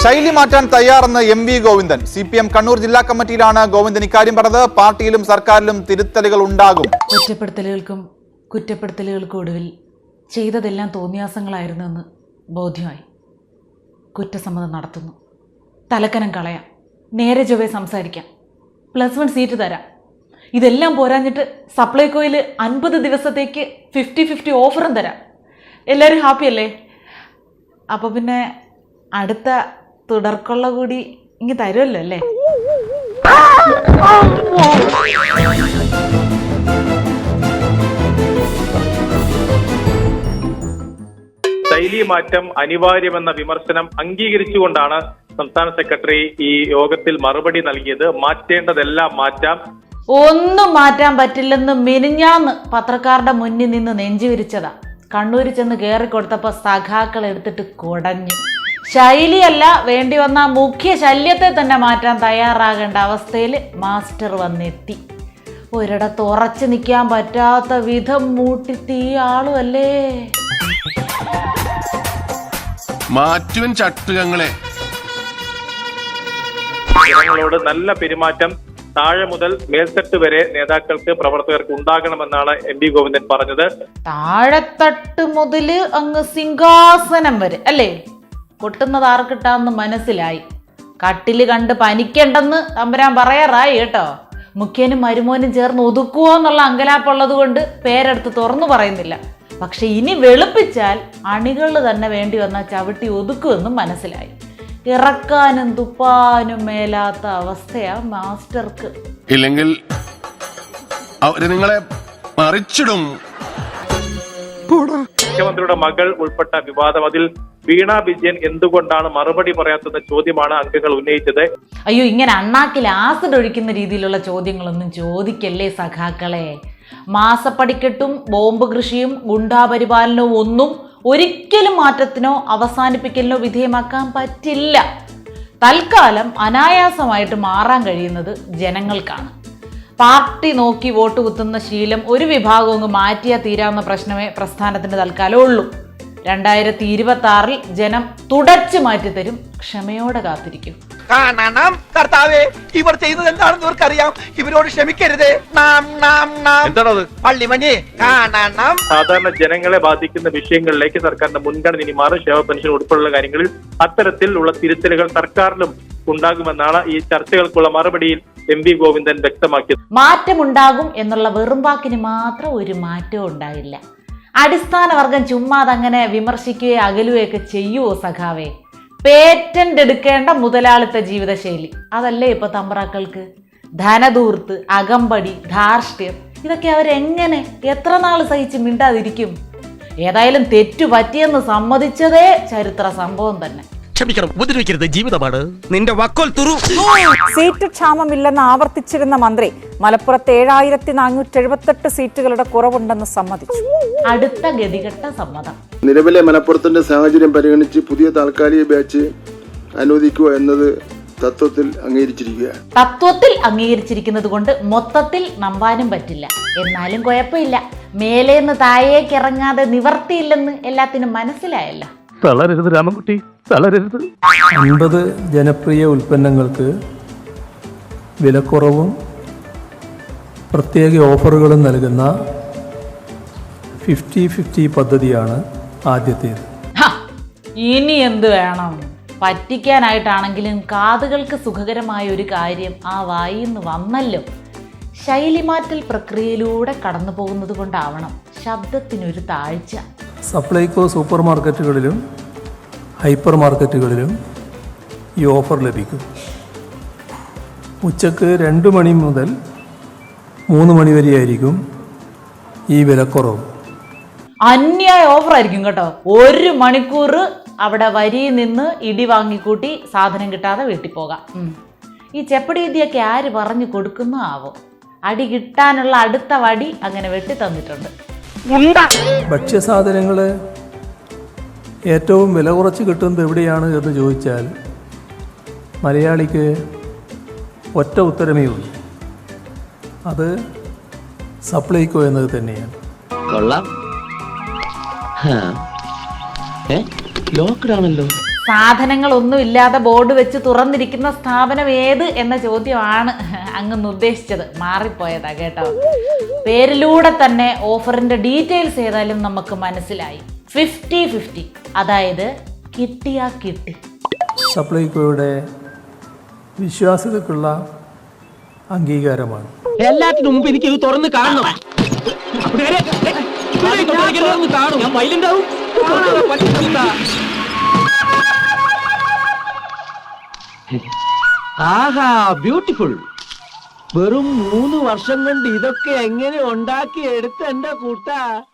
ശൈലി മാറ്റാൻ തയ്യാറെന്ന് MV Govindan. CPM Kannur ജില്ലാ കമ്മിറ്റിയിലാണ് ഗോവിന്ദൻ ഇക്കാര്യം പറഞ്ഞത്. പാർട്ടിയിലും സർക്കാരിലും തിരുത്തലുകൾ ഉണ്ടാകും. കുറ്റപ്പെടുത്തലുകൾക്കും ഒടുവിൽ ചെയ്തതെല്ലാം തോന്നിയാസങ്ങളായിരുന്നുവെന്ന് ബോധ്യമായി. കുറ്റസമ്മതം നടത്തുന്നു. തലക്കനം കളയാം, നേരെ ചൊവ്വേ സംസാരിക്കാം, +1 സീറ്റ് തരാം. ഇതെല്ലാം പോരാഞ്ഞിട്ട് സപ്ലൈകോയിൽ 50 ദിവസത്തേക്ക് 50-50 ഓഫറും തരാം. എല്ലാവരും ഹാപ്പിയല്ലേ? അപ്പോൾ പിന്നെ അടുത്ത തുടർക്കൊള്ള കൂടി ഇങ്ങ് തരുമല്ലോ അല്ലേ? ശൈലി മാറ്റം അനിവാര്യമെന്ന വിമർശനം അംഗീകരിച്ചുകൊണ്ടാണ് സംസ്ഥാന സെക്രട്ടറി ഈ യോഗത്തിൽ മറുപടി നൽകിയത്. മാറ്റേണ്ടതെല്ലാം മാറ്റാം, ഒന്നും മാറ്റാൻ പറ്റില്ലെന്ന് മിനിഞ്ഞാന്ന് പത്രക്കാരുടെ മുന്നിൽ നിന്ന് നെഞ്ചുവിരിച്ചതാ. കണ്ണൂരിൽ ചെന്ന് കയറിക്കൊടുത്തപ്പോൾ സഖാക്കൾ എടുത്തിട്ട് കുടഞ്ഞു. ശൈലിയല്ല, വേണ്ടി വന്ന മുഖ്യ ശല്യത്തെ തന്നെ മാറ്റാൻ തയ്യാറാകേണ്ട അവസ്ഥയിൽ മാസ്റ്റർ വന്നെത്തി. ഒരിടത്ത് ഉറച്ചു നിൽക്കാൻ പറ്റാത്ത വിധം മൂട്ടിത്തീ ആളുമല്ലേ. മാറ്റുവൻ ചട്ടുകങ്ങളെ ജനങ്ങളോട് നല്ല പെരുമാറ്റം താഴെ മുതൽ മേൽത്തട്ട് വരെ നേതാക്കൾക്ക് പ്രവർത്തകർക്ക് ഉണ്ടാകണമെന്നാണ് MV ഗോവിന്ദൻ പറഞ്ഞത്. താഴെത്തട്ട് മുതൽ അങ്ങ് സിംഹാസനം വരെ അല്ലേ? കൊട്ടുന്നത് ആർക്കിട്ടാന്ന് മനസ്സിലായി. കട്ടില് കണ്ട് പനിക്കണ്ടെന്ന് തമ്പുരാൻ പറയാറായി കേട്ടോ. മുഖ്യനും മരുമോനും ചേർന്ന് ഒതുക്കുവോ എന്നുള്ള അങ്കലാപ്പുള്ളത് കൊണ്ട് പേരെടുത്ത് തുറന്നു പറയുന്നില്ല. പക്ഷെ ഇനി വെളുപ്പിച്ചാൽ അണികൾ തന്നെ വേണ്ടി വന്ന ചവിട്ടി ഒതുക്കുമെന്നും മനസ്സിലായി. ഇറക്കാനും തുപ്പാനും മേലാത്ത അവസ്ഥയാ മാസ്റ്റർക്ക്. ഇല്ലെങ്കിൽ അവര് നിങ്ങളെ മറിച്ചിടും. മുഖ്യമന്ത്രിയുടെ മകൾ ഉൾപ്പെട്ട വിവാദം, അതിൽ വീണ വിജയൻ എന്തുകൊണ്ടാണ് മറുപടി പറയാത്തത് ചോദ്യമാണ് അംഗങ്ങൾ ഉന്നയിച്ചത്. അയ്യോ, ഇങ്ങനെ അണ്ണാക്കിൽ ആസിഡ് ഒഴിക്കുന്ന രീതിയിലുള്ള ചോദ്യങ്ങളൊന്നും ചോദിക്കല്ലേ സഖാക്കളെ. മാസപ്പടിക്കെട്ടും ബോംബ് കൃഷിയും ഗുണ്ടാപരിപാലനവും ഒന്നും ഒരിക്കലും മാറ്റത്തിനോ അവസാനിപ്പിക്കലിനോ വിധേയമാക്കാൻ പറ്റില്ല. തൽക്കാലം അനായാസമായിട്ട് മാറാൻ കഴിയുന്നത് ജനങ്ങൾക്കാണ്. പാർട്ടി നോക്കി വോട്ട് കുത്തുന്ന ശീലം ഒരു വിഭാഗം അങ്ങ് മാറ്റിയാൽ തീരാവുന്ന പ്രശ്നമേ പ്രസ്ഥാനത്തിന് തൽക്കാലം ഉള്ളൂ. 2026 ജനം തുടച്ചു മാറ്റിത്തരും. ക്ഷമയോടെ കാത്തിരിക്കും. കാണണം കർത്താവേ, ഇവർ ചെയ്യുന്നത് എന്താണെന്ന് ഇവർക്കറിയാം. ഇവരോട് ക്ഷമിക്കരുതേ. പള്ളിമണി കാണണം. സാധാരണ ജനങ്ങളെ ബാധിക്കുന്ന വിഷയങ്ങളിലേക്ക് സർക്കാരിന്റെ മുൻഗണന ഇനി മാറും. ക്ഷേമ പെൻഷൻ ഉൾപ്പെടെയുള്ള കാര്യങ്ങളിൽ അത്തരത്തിലുള്ള തിരുത്തലുകൾ സർക്കാരിലും ഉണ്ടാകുമെന്നാണ് ഈ ചർച്ചകൾക്കുള്ള മറുപടിയിൽ MV ഗോവിന്ദൻ വ്യക്തമാക്കിയത്. മാറ്റമുണ്ടാകും എന്നുള്ള വെറും വാക്കിന് മാത്രം ഒരു മാറ്റവും ഉണ്ടായില്ല. അടിസ്ഥാന വർഗം ചുമ്മാതങ്ങനെ വിമർശിക്കുകയോ അകലുകയൊക്കെ ചെയ്യുവോ സഖാവേ? പേറ്റന്റ് എടുക്കേണ്ട മുതലാളിത്ത ജീവിതശൈലി അതല്ലേ ഇപ്പൊ തമ്പ്രാക്കൾക്ക്. ധനധൂർത്ത്, അകമ്പടി, ധാർഷ്ട്യം, ഇതൊക്കെ അവരെങ്ങനെ എത്ര നാൾ സഹിച്ച് മിണ്ടാതിരിക്കും? ഏതായാലും തെറ്റു പറ്റിയെന്ന് സമ്മതിച്ചതേ ചരിത്ര സംഭവം തന്നെ. ക്ഷമിക്കണം, ഉപദ്രവിക്കരുത്, ജീവിതമാണ്. നിന്റെ വക്കോൽ തുറു. സീറ്റ് ക്ഷാമമില്ലെന്ന് ആവർത്തിച്ചിരുന്ന മന്ത്രി മലപ്പുറത്ത് 7478 സീറ്റുകളുടെ കുറവുണ്ടെന്ന് സമ്മതിച്ചു. അടുത്ത ഗതികെട്ട സമ്മതം. നിലവിലെ മലപ്പുറത്തിന്റെ സാഹചര്യം പരിഗണിച്ച് പുതിയ താൽക്കാലിക ബാച്ച് അനുവദിക്കുക എന്നത് തത്വത്തിൽ അംഗീകരിച്ചിരിക്കുന്നത് കൊണ്ട് മൊത്തത്തിൽ നമ്പാനും പറ്റില്ല. എന്നാലും കുഴപ്പമില്ല, മേലേന്ന് താഴേക്ക് ഇറങ്ങാതെ നിവർത്തിയില്ലെന്ന് എല്ലാത്തിനും മനസ്സിലായല്ലോ. തളരരുത് രാമൻകുട്ടി, തളരരുത്. 50 ജനപ്രിയ ഉൽപ്പന്നങ്ങൾക്ക് വിലക്കുറവും പ്രത്യേക ഓഫറുകളും നൽകുന്ന 50-50 പദ്ധതിയാണ് ആദ്യത്തേത്. ഇനി എന്ത് വേണം? പറ്റിക്കാനായിട്ടാണെങ്കിലും കാതുകൾക്ക് സുഖകരമായ ഒരു കാര്യം ആ വായിന്ന് വന്നല്ലോ. ശൈലിമാറ്റൽ പ്രക്രിയയിലൂടെ കടന്നു പോകുന്നത് കൊണ്ടാവണം ശബ്ദത്തിനൊരു താഴ്ച. സപ്ലൈകോ സൂപ്പർ മാർക്കറ്റുകളിലും ഹൈപ്പർ മാർക്കറ്റുകളിലും ഈ ഓഫർ ലഭിക്കും. ഉച്ചക്ക് 2 മണി മുതൽ 3 മണി വരെയായിരിക്കും ഈ വിലക്കുറവ്. അന്യായ ഓഫർ ആയിരിക്കും കേട്ടോ. 1 മണിക്കൂർ അവിടെ വരിയിൽ നിന്ന് ഇടി വാങ്ങിക്കൂട്ടി സാധനം കിട്ടാതെ വീട്ടിൽ പോകാം. ഈ ചെപ്പടി വിദ്യയൊക്കെ ആര് പറഞ്ഞു കൊടുക്കുന്നു ആവോ? അടി കിട്ടാനുള്ള അടുത്ത വടി അങ്ങനെ വെട്ടി തന്നിട്ടുണ്ട്. ഭക്ഷ്യസാധനങ്ങൾ ഏറ്റവും വില കുറച്ച് കിട്ടുന്നത് എവിടെയാണ് എന്ന് ചോദിച്ചാൽ മലയാളിക്ക് ഒറ്റ ഉത്തരമേ ഉള്ളൂ, അത് സപ്ലൈകോ എന്നത് തന്നെയാണ്. ലോക്ക്ഡൗണല്ലോ. സാധനങ്ങളൊന്നും ഇല്ലാതെ ബോർഡ് വെച്ച് തുറന്നിരിക്കുന്ന സ്ഥാപനം ഏത് എന്ന ചോദ്യമാണ് അങ്ങ് ഉദ്ദേശിച്ചത്. മാറിപ്പോയതാ കേട്ടോ. പേരിലൂടെ തന്നെ ഓഫറിന്റെ ഡീറ്റെയിൽസ് ഏതായാലും നമുക്ക് മനസ്സിലായി. 50-50, അതായത് കിട്ടിയാ കിട്ടി. സപ്ലൈകോയുടെ വിശ്വാസ്യതയ്ക്കുള്ള അംഗീകാരമാണ്. എല്ലാത്തിനും മുമ്പ് എനിക്ക് ഇത് തുറന്ന് കാണണം. ആഹാ, ബ്യൂട്ടിഫുൾ. വെറും 3 വർഷം കൊണ്ട് ഇതൊക്കെ എങ്ങനെ ഉണ്ടാക്കി എടുത്ത എന്റെ കൂട്ടാ.